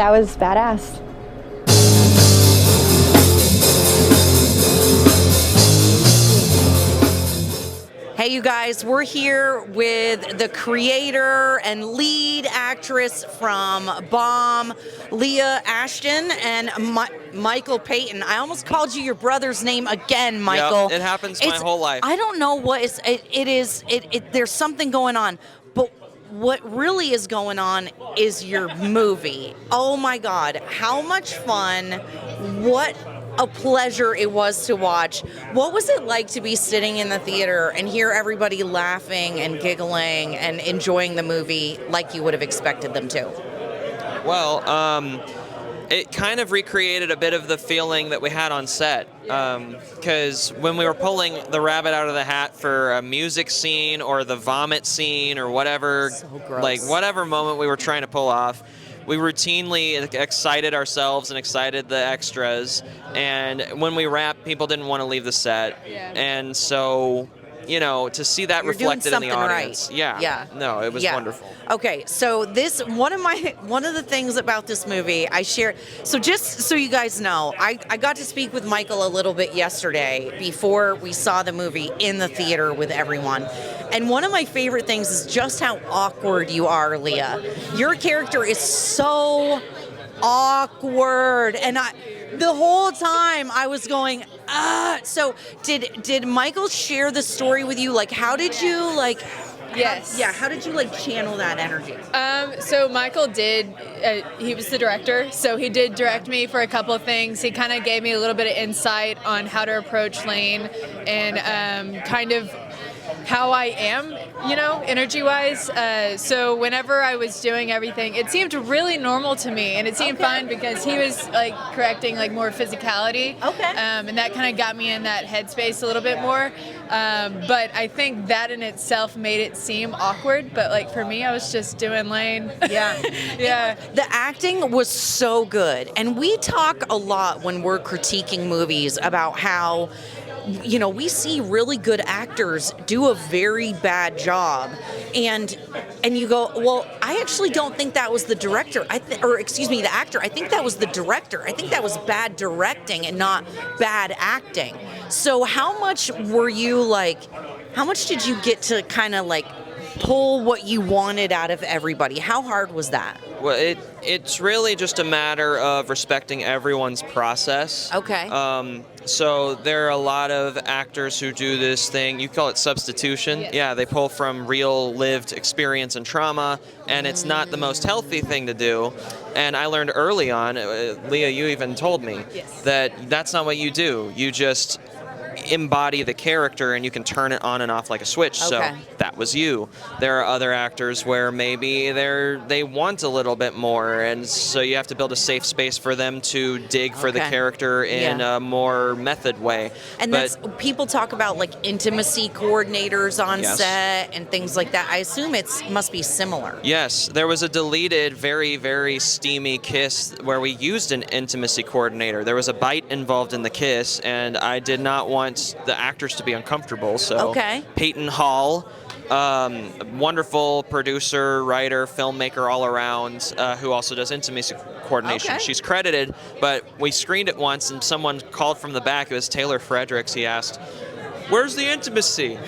that was badass. Hey, you guys, we're here with the creator and lead actress from Bomb, Leah Ashton, and Michael Payton. I almost called you your brother's name again, Michael. Yep, it happens my whole life. I don't know what is, there's something going on, but what really is going on is your movie. Oh my God, how much fun, what a pleasure it was to watch. What was it like to be sitting in the theater and hear everybody laughing and giggling and enjoying the movie like you would have expected them to? Well, it kind of recreated a bit of the feeling that we had on set. Because when we were pulling the rabbit out of the hat for a music scene or the vomit scene or whatever, like whatever moment we were trying to pull off, we routinely excited ourselves and excited the extras, and when we wrapped, people didn't want to leave the set. And so, you know, to see that reflected in the audience, no, it was wonderful. Okay, so this one of the things about this movie I shared. So just so you guys know, I got to speak with Michael a little bit yesterday before we saw the movie in the theater with everyone. And one of my favorite things is just how awkward you are, Leah. Your character is so awkward, and the whole time I was going, ah. So did Michael share the story with you? Like, how did you like? Yes. How did you like channel that energy? So Michael did. He was the director, so he did direct me for a couple of things. He kind of gave me a little bit of insight on how to approach Lane and kind of how I am, you know, energy-wise. So whenever I was doing everything, it seemed really normal to me, and it seemed fun because he was like correcting like more physicality. And that kind of got me in that headspace a little bit more. But I think that in itself made it seem awkward. But like for me, I was just doing Lane. The acting was so good, and we talk a lot when we're critiquing movies about how, you know, we see really good actors do a very bad job, and you go, well, I actually don't think that was the director. The actor. I think that was the director. I think that was bad directing and not bad acting. So how much were you like? How much did you get to kind of like pull what you wanted out of everybody? How hard was that? Well, it's really just a matter of respecting everyone's process. So there are a lot of actors who do this thing, you call it substitution. Yeah, they pull from real lived experience and trauma, and it's not the most healthy thing to do. And I learned early on, Leah, you even told me, that that's not what you do. You just embody the character and you can turn it on and off like a switch. So that was you. There are other actors where maybe they want a little bit more, and so you have to build a safe space for them to dig for the character in a more method way. And that's, people talk about like intimacy coordinators on set and things like that. I assume it must be similar. Yes, there was a deleted, very, very steamy kiss where we used an intimacy coordinator. There was a bite involved in the kiss, and I did not want the actors to be uncomfortable. So Payton Hall, wonderful producer, writer, filmmaker all around, who also does intimacy coordination. She's credited, but we screened it once and someone called from the back. It was Taylor Fredericks. He asked, "Where's the intimacy?"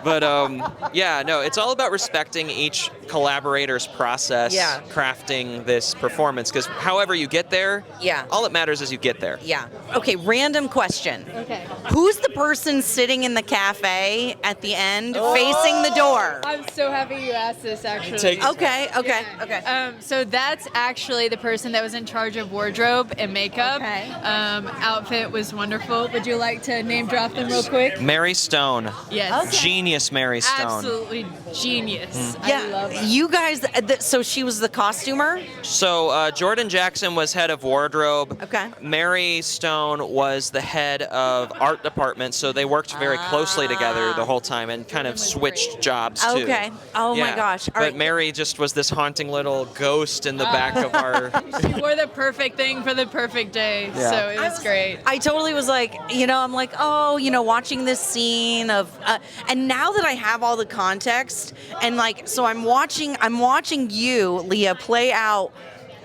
But it's all about respecting each collaborator's process, crafting this performance, because however you get there, all that matters is you get there. Okay, random question. Who's the person sitting in the cafe at the end facing the door? I'm so happy you asked this, actually. Okay. So that's actually the person that was in charge of wardrobe and makeup. Outfit was wonderful. Would you like to name drop them real quick? Mary Stone. Yes. Genius Mary Stone. Absolutely genius. I love her. You guys, so she was the costumer? So Jordan Jackson was head of wardrobe. Mary Stone was the head of art department, so they worked very closely together the whole time and kind of switched jobs too. Oh my gosh. But Mary just was this haunting little ghost in the back of our... She wore the perfect thing for the perfect day, so it was great. I totally was like, I'm like, watching this scene of, and now that I have all the context, and like, so I'm watching you, Leah, play out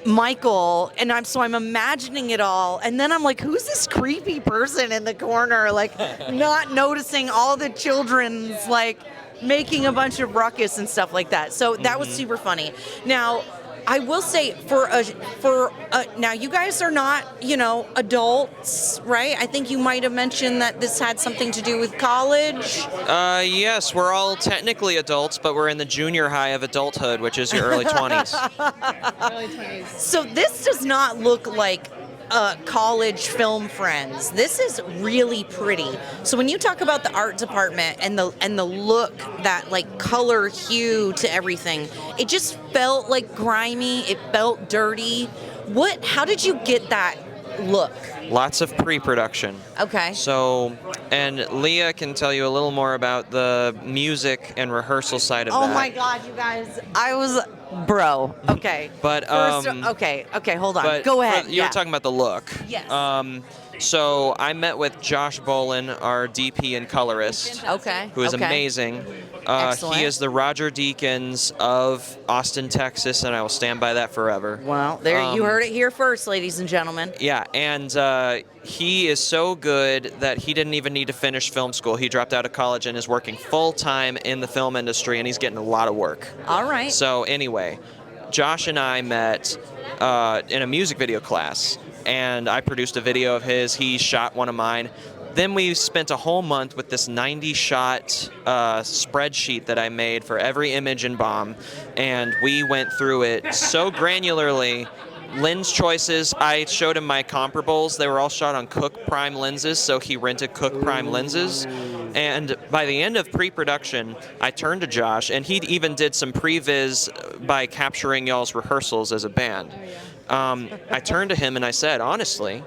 Michael, and I'm imagining it all, and then I'm like, who's this creepy person in the corner, like not noticing all the children's like making a bunch of ruckus and stuff like that. So that was super funny. Now, I will say now you guys are not, adults, right? I think you might have mentioned that this had something to do with college. Yes, we're all technically adults, but we're in the junior high of adulthood, which is your early 20s. Early 20s. So this does not look like college film friends. This is really pretty. So when you talk about the art department and the look, that like color hue to everything, it just felt like grimy. It felt dirty. How did you get that look? Lots of pre-production. Okay. So, and Leah can tell you a little more about the music and rehearsal side of that. Oh my God, you guys! Bro. Okay. But okay, hold on. Go ahead. You were talking about the look. Yes. So I met with Josh Bolin, our DP and colorist. Okay. Who is okay. amazing. Excellent. He is the Roger Deakins of Austin, Texas, and I will stand by that forever. Well, you heard it here first, ladies and gentlemen. Yeah, and he is so good that he didn't even need to finish film school. He dropped out of college and is working full-time in the film industry, and he's getting a lot of work. All right. So anyway, Josh and I met in a music video class, and I produced a video of his. He shot one of mine. Then we spent a whole month with this 90-shot spreadsheet that I made for every image in Bomb, and we went through it so granularly. Lens choices, I showed him my comparables. They were all shot on Cooke Prime lenses, so he rented Cooke Prime lenses. And by the end of pre-production, I turned to Josh, and he even did some pre-viz by capturing y'all's rehearsals as a band. I turned to him and I said, honestly,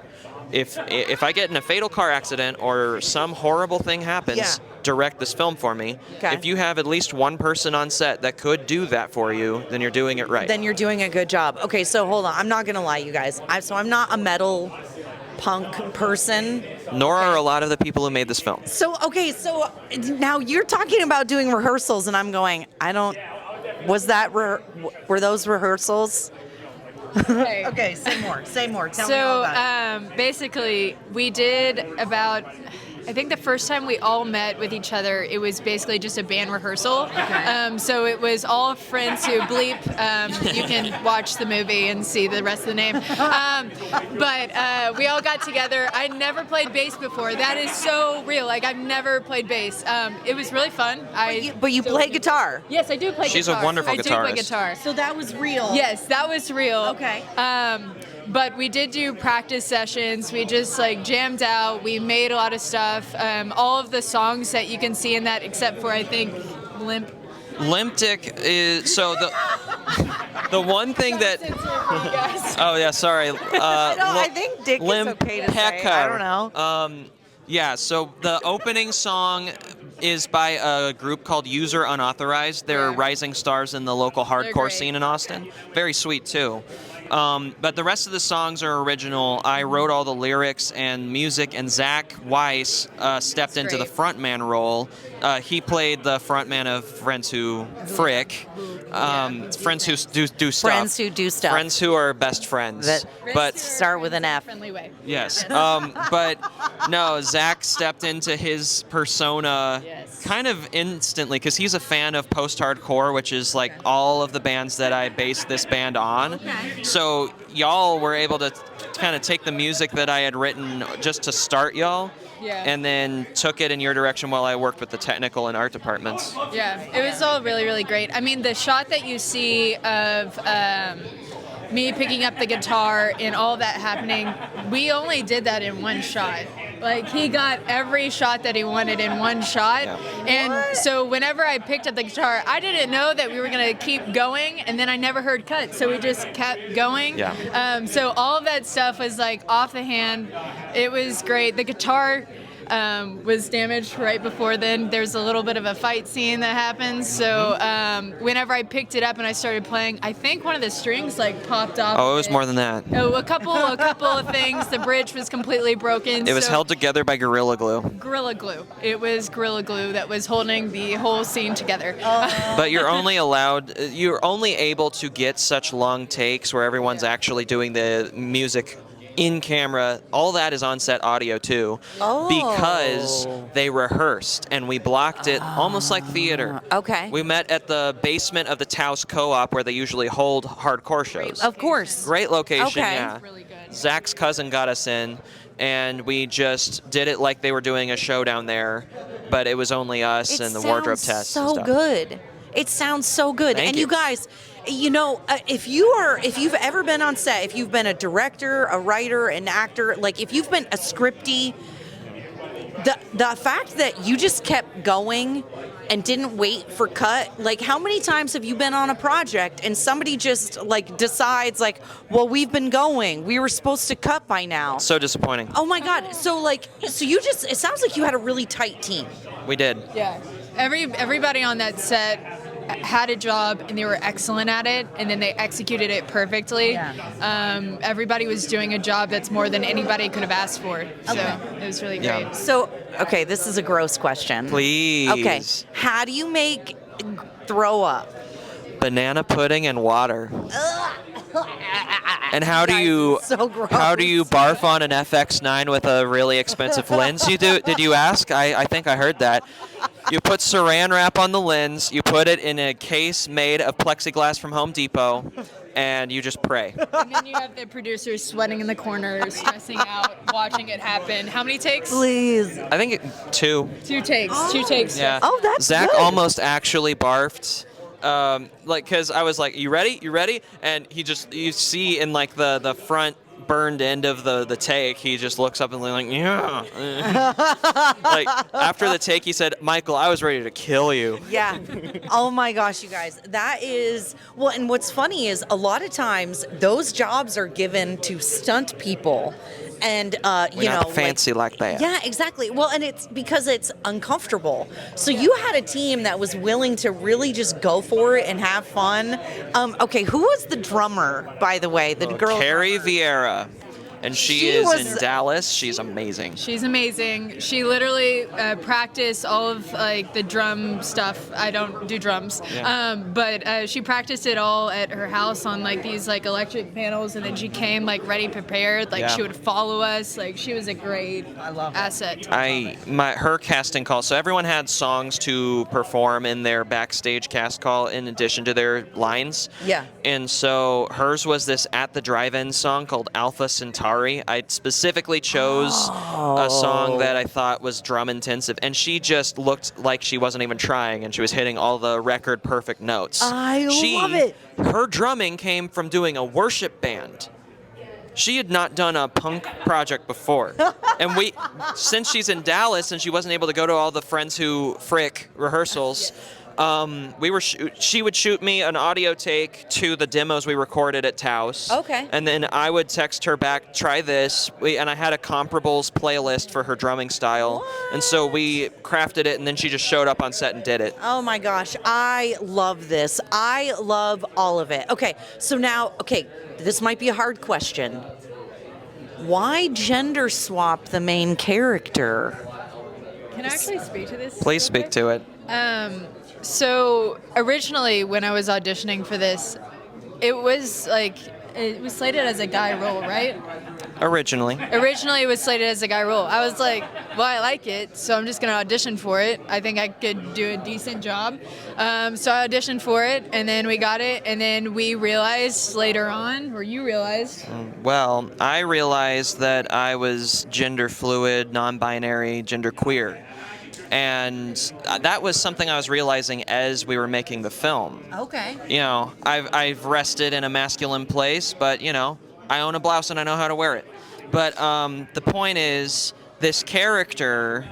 if I get in a fatal car accident or some horrible thing happens, direct this film for me. Okay. If you have at least one person on set that could do that for you, then you're doing it right. Then you're doing a good job. Okay, so hold on. I'm not going to lie, you guys. I'm not a metal punk person. Nor are a lot of the people who made this film. So now you're talking about doing rehearsals, and I'm going, were those rehearsals? Okay. Okay, say more. Tell me all about it. Basically, we did about, I think the first time we all met with each other, it was basically just a band rehearsal. Okay. So it was all friends who bleep. You can watch the movie and see the rest of the name. But we all got together. I never played bass before. That is so real. Like, I've never played bass. It was really fun. But you play guitar. Yes, I do play guitar. She's a wonderful guitarist. I do play guitar. So that was real. Yes, that was real. Okay. But we did do practice sessions. We just like jammed out. We made a lot of stuff. All of the songs that you can see in that, except for I think Limp. Limp Dick is so the one thing that. Oh yeah, sorry. I think Dick is okay to say. I don't know. Yeah. So the opening song is by a group called User Unauthorized. They're rising stars in the local hardcore scene in Austin. Very sweet too. But the rest of the songs are original. I wrote all the lyrics and music, and Zach Weiss stepped into the frontman role. He played the frontman of Friends Who Frick. Friends Who do stuff. Friends Who do stuff. Friends Who are best friends. But start with an F. Friendly way. Yes. But no, Zach stepped into his persona kind of instantly because he's a fan of post-hardcore, which is like all of the bands that I based this band on. Okay. So y'all were able to kind of take the music that I had written just to start y'all. Yeah. And then took it in your direction while I worked with the technical and art departments. Yeah, it was all really, really great. I mean, the shot that you see of me picking up the guitar and all of that happening, we only did that in one shot. Like, he got every shot that he wanted in one shot. Yeah. And so whenever I picked up the guitar, I didn't know that we were going to keep going, and then I never heard cut, so we just kept going. Yeah. So all of that stuff was, like, off the hand. It was great. The guitar, was damaged right before then. There's a little bit of a fight scene that happens. So whenever I picked it up and I started playing, I think one of the strings like popped off. Oh, it was more than that. Oh, a couple of things. The bridge was completely broken. It was held together by Gorilla Glue. Gorilla Glue. It was Gorilla Glue that was holding the whole scene together. But you're only able to get such long takes where everyone's actually doing the music in camera. All that is on set audio too, because they rehearsed and we blocked it almost like theater. Okay. We met at the basement of the Taos Co-op where they usually hold hardcore shows. Of course. Great location. Okay. Yeah. Really good. Zach's cousin got us in, and we just did it like they were doing a show down there, but it was only us and the wardrobe test. So and stuff. good. It sounds so good. Thank and you. you guys, you know, if you've ever been on set, if you've been a director, a writer, an actor, like if you've been a scripty, the fact that you just kept going and didn't wait for cut, like how many times have you been on a project and somebody just like decides like, well, we've been going, we were supposed to cut by now. So disappointing. Oh my God. So you just, it sounds like you had a really tight team. We did. Yeah. Everybody on that set had a job and they were excellent at it, and then they executed it perfectly. Yeah. Everybody was doing a job that's more than anybody could have asked for. So it was really great. Yeah. So, okay, this is a gross question. Please. Okay, how do you make throw up? Banana pudding and water. And how do you So gross. how do you barf on an FX9 with a really expensive lens? Did you ask? I think I heard that. You put saran wrap on the lens, you put it in a case made of plexiglass from Home Depot, and you just pray. And then you have the producers sweating in the corner, stressing out, watching it happen. How many takes? Please. I think 2. 2 takes. 2 takes. Yeah. Oh, that's Zach good. almost actually barfed. Because I was like, you ready? And you see in like the front burned end of the take, he just looks up and like, yeah. Like after the take, he said, Michael, I was ready to kill you. Yeah. Oh my gosh, you guys. That is, well, and what's funny is a lot of times those jobs are given to stunt people. And, We're you know, not fancy like that. Yeah, exactly. Well, and it's because it's uncomfortable. So you had a team that was willing to really just go for it and have fun. Okay, who was the drummer, by the way? The girl. Carrie Vieira. And she is in Dallas. She's amazing. She's amazing. She literally practiced all of like the drum stuff. I don't do drums, but she practiced it all at her house on like these like electric panels, and then she came like ready prepared. Like she would follow us. Like she was a great asset. Her casting call. So everyone had songs to perform in their backstage cast call in addition to their lines. Yeah. And so hers was this At the Drive-In song called Alpha Centauri. I specifically chose a song that I thought was drum intensive, and she just looked like she wasn't even trying, and she was hitting all the record perfect notes. I love it. Her drumming came from doing a worship band. She had not done a punk project before. And since she's in Dallas and she wasn't able to go to all the Friends Who Frick rehearsals, she would shoot me an audio take to the demos we recorded at Taos. Okay. And then I would text her back, try this. And I had a comparables playlist for her drumming style. What? And so we crafted it, and then she just showed up on set and did it. Oh my gosh, I love this. I love all of it. Okay, so now, this might be a hard question. Why gender swap the main character? Can I actually speak to this? Please speak to it. So originally, when I was auditioning for this, it was slated as a guy role, right? Originally It was slated as a guy role. I was like, well, I like it, so I'm just going to audition for it. I think I could do a decent job. So I auditioned for it, and then we got it, and then we realized later on, or you realized. Well, I realized that I was gender fluid, non-binary, gender queer. And that was something I was realizing as we were making the film. Okay. You know, I've rested in a masculine place, but, you know, I own a blouse and I know how to wear it. But the point is, this character,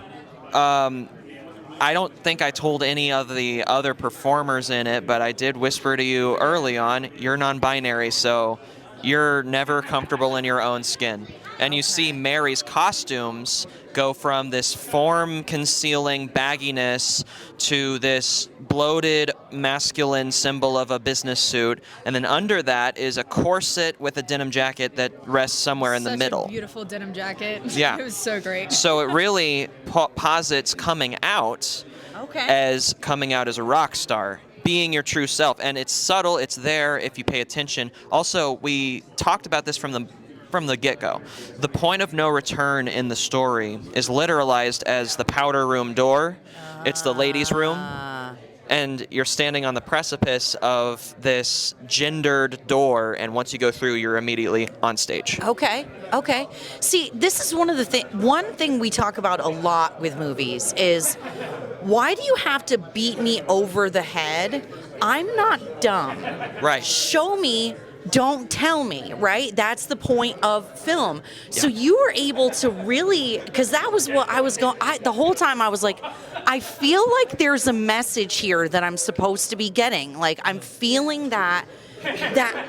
I don't think I told any of the other performers in it, but I did whisper to you early on, you're non-binary, so you're never comfortable in your own skin. And you see Mary's costumes go from this form-concealing bagginess to this bloated masculine symbol of a business suit, and then under that is a corset with a denim jacket that rests somewhere in the middle. Such a beautiful denim jacket. Yeah. It was so great. So it really posits coming out as coming out as a rock star, being your true self. And it's subtle, it's there if you pay attention. Also, we talked about this from the get-go. The point of no return in the story is literalized as the powder room door. It's the ladies' room. And you're standing on the precipice of this gendered door, and once you go through, you're immediately on stage. Okay. See, this is one thing we talk about a lot with movies is, why do you have to beat me over the head? I'm not dumb. Right. Show me, don't tell me, right? That's the point of film. So you were able to really, because that was what I was going, the whole time I was like, I feel like there's a message here that I'm supposed to be getting. Like, I'm feeling that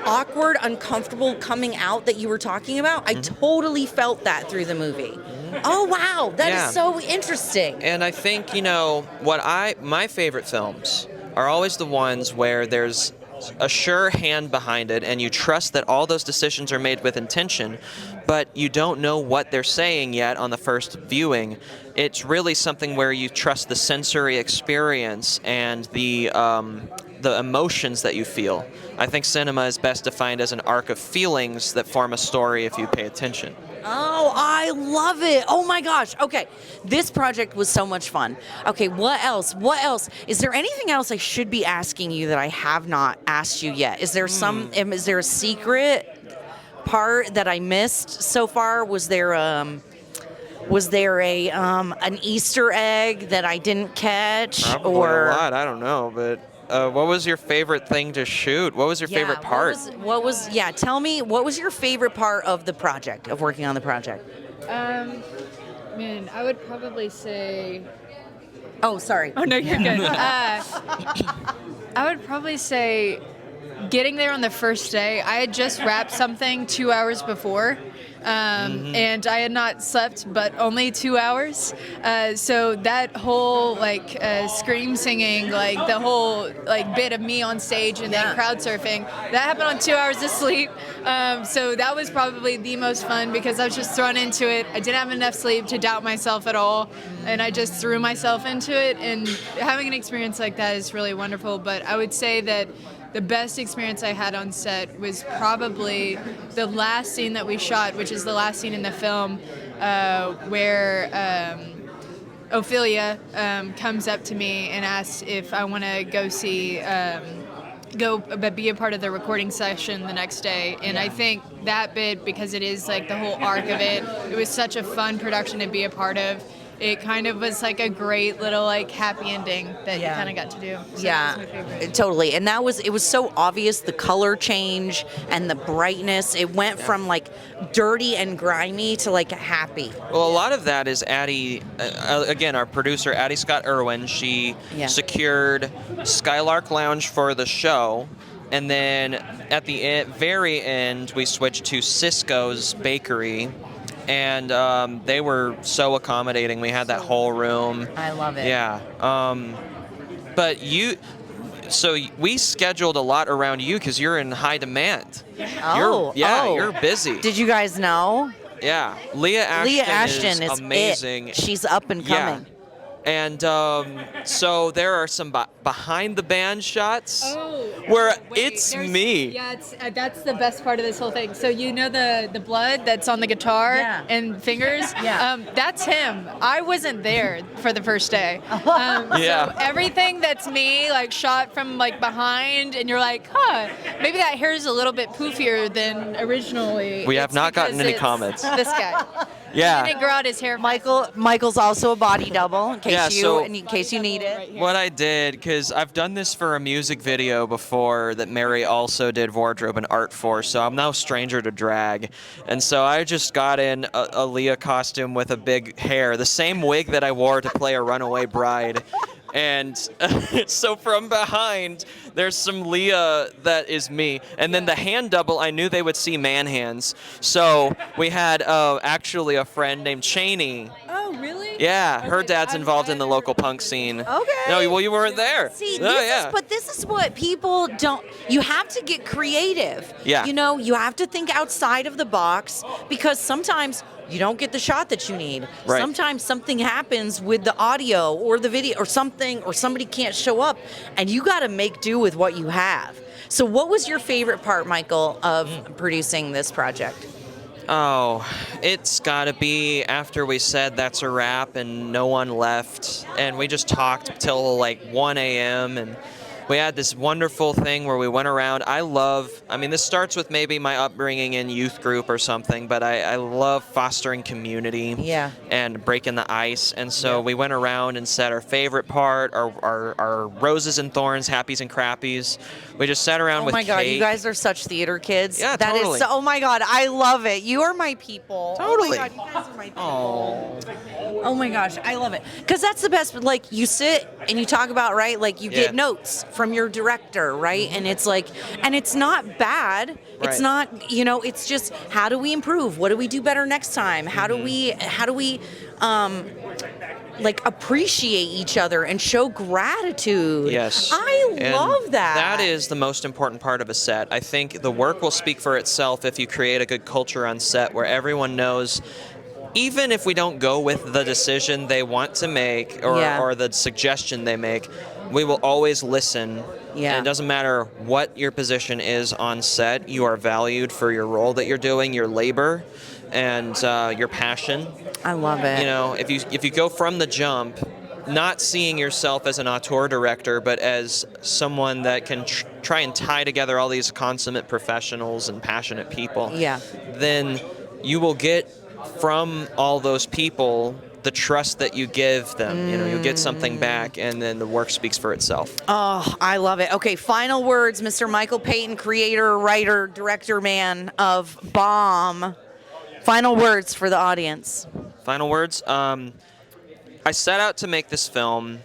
awkward, uncomfortable coming out that you were talking about. I totally felt that through the movie. Oh, wow. That is so interesting. And I think, my favorite films are always the ones where there's a sure hand behind it, and you trust that all those decisions are made with intention, but you don't know what they're saying yet on the first viewing. It's really something where you trust the sensory experience and the emotions that you feel. I think cinema is best defined as an arc of feelings that form a story if you pay attention. Oh, I love it. Oh my gosh. Okay. This project was so much fun. Okay, what else? Is there anything else I should be asking you that I have not asked you yet? Is there is there a secret part that I missed so far? Was there an Easter egg that I didn't catch? Probably a lot. I don't know, but what was your favorite thing to shoot? What was your favorite part? Tell me, what was your favorite part of the project, of working on the project? I would probably say... Oh, sorry. Oh, no, you're good. I would probably say getting there on the first day. I had just wrapped something 2 hours before. And I had not slept but only 2 hours, so that whole scream singing, the whole bit of me on stage and then crowd surfing, that happened on 2 hours of sleep. So that was probably the most fun because I was just thrown into it. I didn't have enough sleep to doubt myself at all, and I just threw myself into it, and having an experience like that is really wonderful. But I would say that the best experience I had on set was probably the last scene that we shot, which is the last scene in the film, where Ophelia comes up to me and asks if I want to be a part of the recording session the next day. And I think that bit, because it is the whole arc of it, it was such a fun production to be a part of. It kind of was a great little happy ending that you kind of got to do. So that was my favorite. Totally. And it was so obvious, the color change and the brightness. It went from dirty and grimy to happy. Well, a lot of that is Addie, again, our producer, Addie Scott Irwin. She secured Skylark Lounge for the show. And then at the very end, we switched to Cisco's Bakery. And they were so accommodating. We had that whole room. I love it. Yeah. But we scheduled a lot around you because you're in high demand. You're busy. Did you guys know? Yeah. Leah Ashton is amazing. She's up and coming. Yeah. And so there are some behind the band shots where it's me. Yeah, that's the best part of this whole thing. So the blood that's on the guitar and fingers? That's him. I wasn't there for the first day. So everything that's me, shot from behind, and you're maybe that hair is a little bit poofier than originally. We have not gotten any comments. This guy. Yeah. He didn't grow out his hair. Michael's also a body double in case you need it. What I did, because I've done this for a music video before that Mary also did wardrobe and art for, so I'm no stranger to drag. And so I just got in a Leah costume with a big hair, the same wig that I wore to play a runaway bride. And so from behind, there's some Leah that is me. And then the hand double, I knew they would see man hands. So we had actually a friend named Cheney. Oh, really? Yeah, her dad's involved in the local punk scene. Okay. No, well, you weren't there. See, Oh, this is what people don't. You have to get creative. Yeah. You know, you have to think outside of the box because sometimes you don't get the shot that you need. Right. Sometimes something happens with the audio or the video or something, or somebody can't show up, and you got to make do with what you have. So, what was your favorite part, Michael, of producing this project? Oh, it's got to be after we said that's a wrap and no one left. And we just talked till like 1 a.m. and we had this wonderful thing where we went around. This starts with maybe my upbringing in youth group or something, but I love fostering community and breaking the ice. And so we went around and said our favorite part, our roses and thorns, happies and crappies. We just sat around with cake. Oh my God, you guys are such theater kids. Yeah, that totally. Is oh my God, I love it. You are my people. Totally. Oh my God, you guys are my people. Oh my gosh, I love it. Because that's the best, like you sit and you talk about, right? Like you get notes from your director, right? And it's like, and it's not bad. Right. It's not, it's just, how do we improve? What do we do better next time? How do we like appreciate each other and show gratitude? Yes. I love that. That is the most important part of a set. I think the work will speak for itself if you create a good culture on set where everyone knows, even if we don't go with the decision they want to make or the suggestion they make, we will always listen. Yeah. And it doesn't matter what your position is on set, you are valued for your role that you're doing, your labor, and your passion. I love it. If you go from the jump, not seeing yourself as an auteur director, but as someone that can try and tie together all these consummate professionals and passionate people, then you will get from all those people the trust that you give them. You'll get something back, and then the work speaks for itself. Oh, I love it. Okay, final words, Mr. Michael Payton, creator, writer, director, man of Bomb. Final words for the audience. Final words. I set out to make this film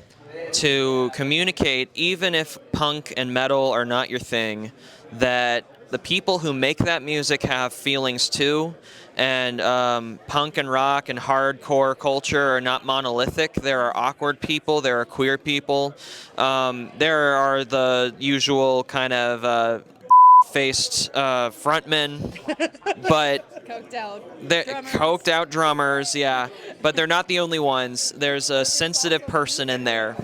to communicate, even if punk and metal are not your thing, that the people who make that music have feelings too, and punk and rock and hardcore culture are not monolithic. There are awkward people, there are queer people, there are the usual kind of faced frontmen, but coked out drummers, but they're not the only ones. There's a sensitive person in there.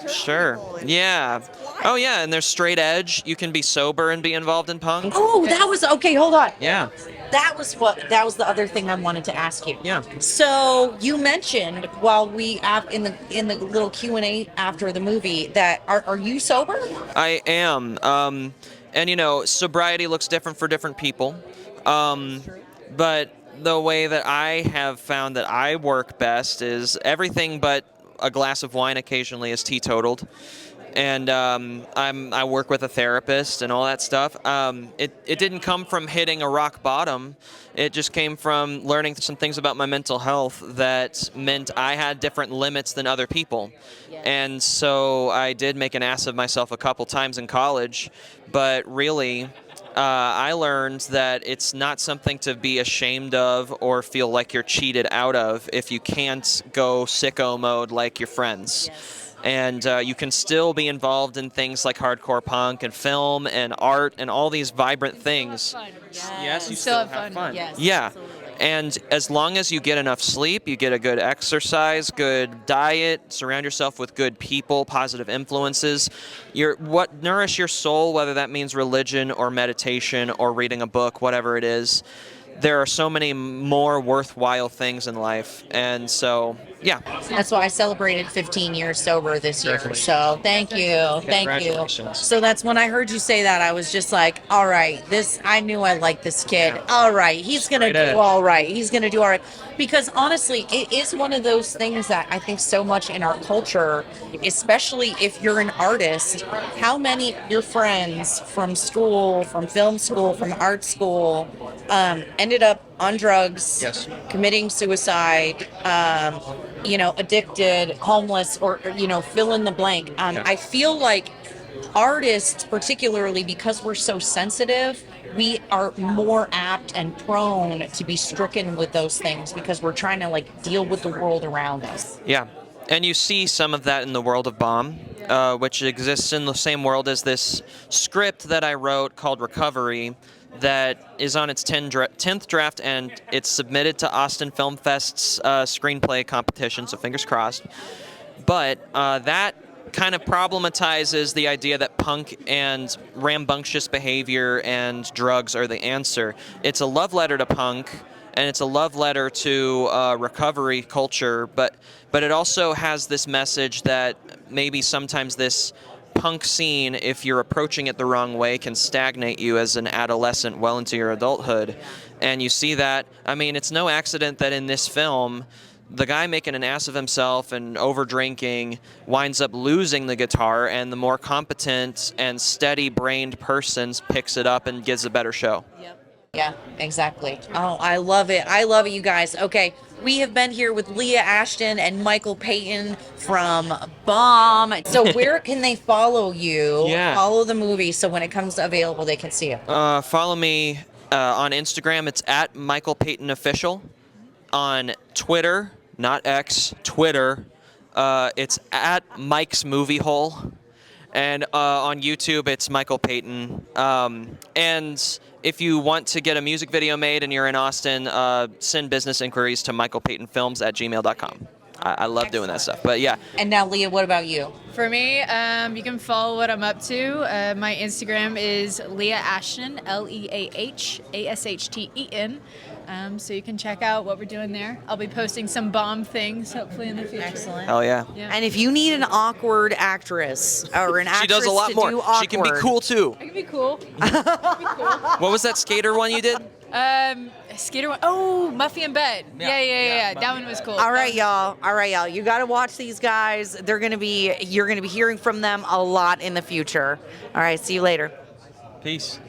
Sure. Yeah. Oh yeah, and there's straight edge. You can be sober and be involved in punk. Oh, that was okay. Hold on. Yeah. That was the other thing I wanted to ask you. Yeah. So you mentioned while we in the little Q&A after the movie that are you sober? I am. And sobriety looks different for different people. But the way that I have found that I work best is everything but a glass of wine occasionally is teetotaled. And I work with a therapist and all that stuff. It didn't come from hitting a rock bottom. It just came from learning some things about my mental health that meant I had different limits than other people. Yes. And so I did make an ass of myself a couple times in college, but really I learned that it's not something to be ashamed of or feel like you're cheated out of if you can't go sicko mode like your friends. Yes. And you can still be involved in things like hardcore punk and film and art and all these vibrant things. Yes, you still have fun. Yes, yeah. Absolutely. And as long as you get enough sleep, you get a good exercise, good diet, surround yourself with good people, positive influences. What nourish your soul, whether that means religion or meditation or reading a book, whatever it is. There are so many more worthwhile things in life. And so, yeah. That's why I celebrated 15 years sober this year. So thank you. Thank you. So that's when I heard you say that, I was just like, all right, I knew I liked this kid. All right, he's going to do all right. He's going to do all right. Because honestly, it is one of those things that I think so much in our culture, especially if you're an artist, how many of your friends from school, from film school, from art school, ended up on drugs, committing suicide, addicted, homeless, or fill in the blank. I feel like artists, particularly because we're so sensitive, we are more apt and prone to be stricken with those things because we're trying to like deal with the world around us. Yeah. And you see some of that in the world of Bomb, which exists in the same world as this script that I wrote called Recovery that is on its 10th draft, and it's submitted to Austin Film Fest's screenplay competition, so fingers crossed. But that kind of problematizes the idea that punk and rambunctious behavior and drugs are the answer. It's a love letter to punk, and it's a love letter to recovery culture, but it also has this message that maybe sometimes this punk scene, if you're approaching it the wrong way, can stagnate you as an adolescent well into your adulthood. And you see that, I mean, it's no accident that in this film, the guy making an ass of himself and over drinking winds up losing the guitar, and the more competent and steady-brained person picks it up and gives a better show. Yep. Yeah, exactly. Oh, I love it. I love it, you guys. Okay, we have been here with Leah Ashton and Michael Payton from Bomb. So where can they follow you? Yeah. Follow the movie so when it comes available, they can see it. Follow me on Instagram. It's at Michael Payton Official. On Twitter, not X, Twitter, it's at Mike's Movie Hole. And on YouTube, it's Michael Payton. And if you want to get a music video made and you're in Austin, send business inquiries to michaelpaytonfilms@gmail.com. I love doing that stuff. But yeah. And now, Leah, what about you? For me, you can follow what I'm up to. My Instagram is Leah Ashton, LeahAshten. So you can check out what we're doing there. I'll be posting some Bomb things, hopefully, in the future. Excellent. Hell yeah. And if you need an awkward actress or an actress she does a lot to more. do awkward, She can be cool too. I can be cool. What was that skater one you did? Skater one. Oh, Muffy and Bet. Yeah. That one was cool. All right, y'all. You got to watch these guys. You're going to be hearing from them a lot in the future. All right, see you later. Peace.